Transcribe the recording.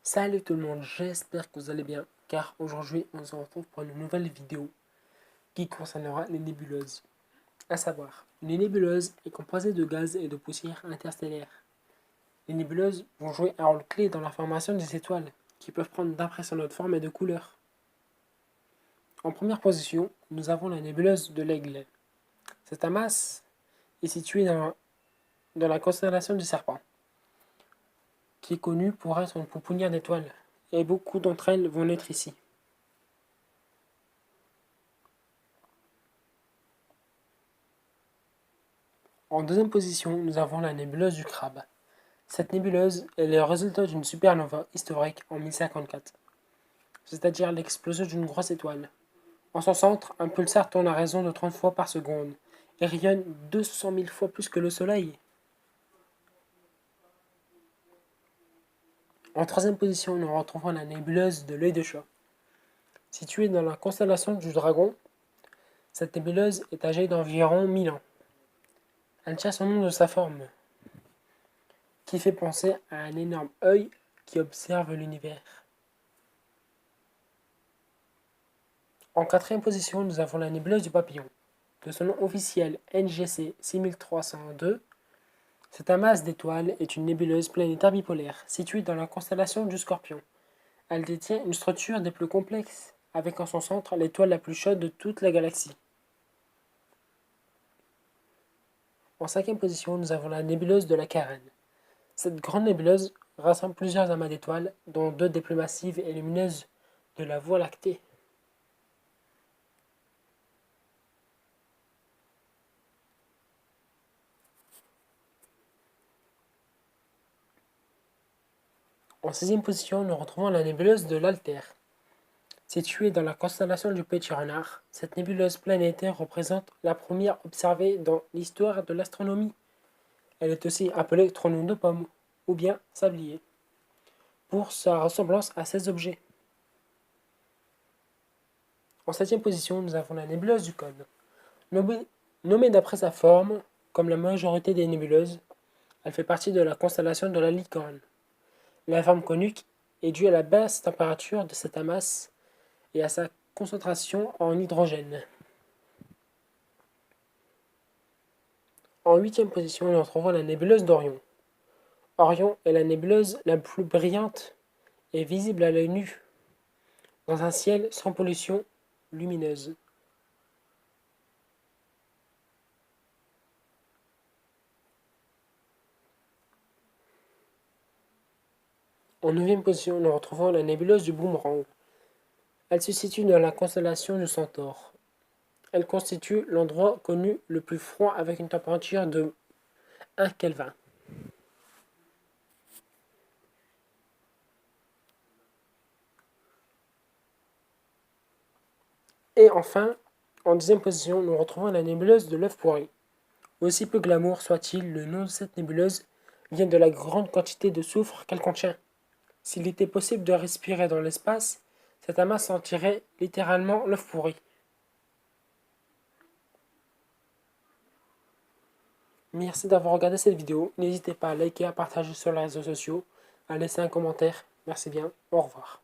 Salut tout le monde, j'espère que vous allez bien, car aujourd'hui on se retrouve pour une nouvelle vidéo qui concernera les nébuleuses. À savoir, une nébuleuse est composée de gaz et de poussière interstellaire. Les nébuleuses vont jouer un rôle clé dans la formation des étoiles, qui peuvent prendre d'impressionnantes formes et de couleurs. En première position, nous avons la nébuleuse de l'Aigle. Cette masse est située dans la constellation du Serpent, qui est connue pour être une pouponnière d'étoiles, et beaucoup d'entre elles vont naître ici. En deuxième position, nous avons la nébuleuse du Crabe. Cette nébuleuse est le résultat d'une supernova historique en 1054, c'est-à-dire l'explosion d'une grosse étoile. En son centre, un pulsar tourne à raison de 30 fois par seconde et rayonne 200 000 fois plus que le Soleil. En troisième position, nous retrouvons la nébuleuse de l'œil de chat. Située dans la constellation du Dragon, cette nébuleuse est âgée d'environ 1000 ans. Elle tient son nom de sa forme, qui fait penser à un énorme œil qui observe l'univers. En quatrième position, nous avons la nébuleuse du Papillon. De son nom officiel NGC 6302, cette masse d'étoiles est une nébuleuse planétaire bipolaire située dans la constellation du Scorpion. Elle détient une structure des plus complexes, avec en son centre l'étoile la plus chaude de toute la galaxie. En cinquième position, nous avons la nébuleuse de la Carène. Cette grande nébuleuse rassemble plusieurs amas d'étoiles, dont deux des plus massives et lumineuses de la Voie lactée. En sixième position, nous retrouvons la nébuleuse de l'Altaire. Située dans la constellation du Petit Renard, cette nébuleuse planétaire représente la première observée dans l'histoire de l'astronomie. Elle est aussi appelée trognon de pomme, ou bien sablier, pour sa ressemblance à ces objets. En septième position, nous avons la nébuleuse du Cône. Nommée d'après sa forme, comme la majorité des nébuleuses, elle fait partie de la constellation de la Licorne. La forme conique est due à la basse température de cette masse et à sa concentration en hydrogène. En huitième position, nous retrouvons la nébuleuse d'Orion. Orion est la nébuleuse la plus brillante et visible à l'œil nu, dans un ciel sans pollution lumineuse. En neuvième position, nous retrouvons la nébuleuse du Boomerang. Elle se situe dans la constellation du Centaure. Elle constitue l'endroit connu le plus froid avec une température de 1 Kelvin. Et enfin, en dixième position, nous retrouvons la nébuleuse de l'œuf pourri. Aussi peu glamour soit-il, le nom de cette nébuleuse vient de la grande quantité de soufre qu'elle contient. S'il était possible de respirer dans l'espace, cette amas sentirait littéralement l'œuf pourri. Merci d'avoir regardé cette vidéo. N'hésitez pas à liker, à partager sur les réseaux sociaux, à laisser un commentaire. Merci bien. Au revoir.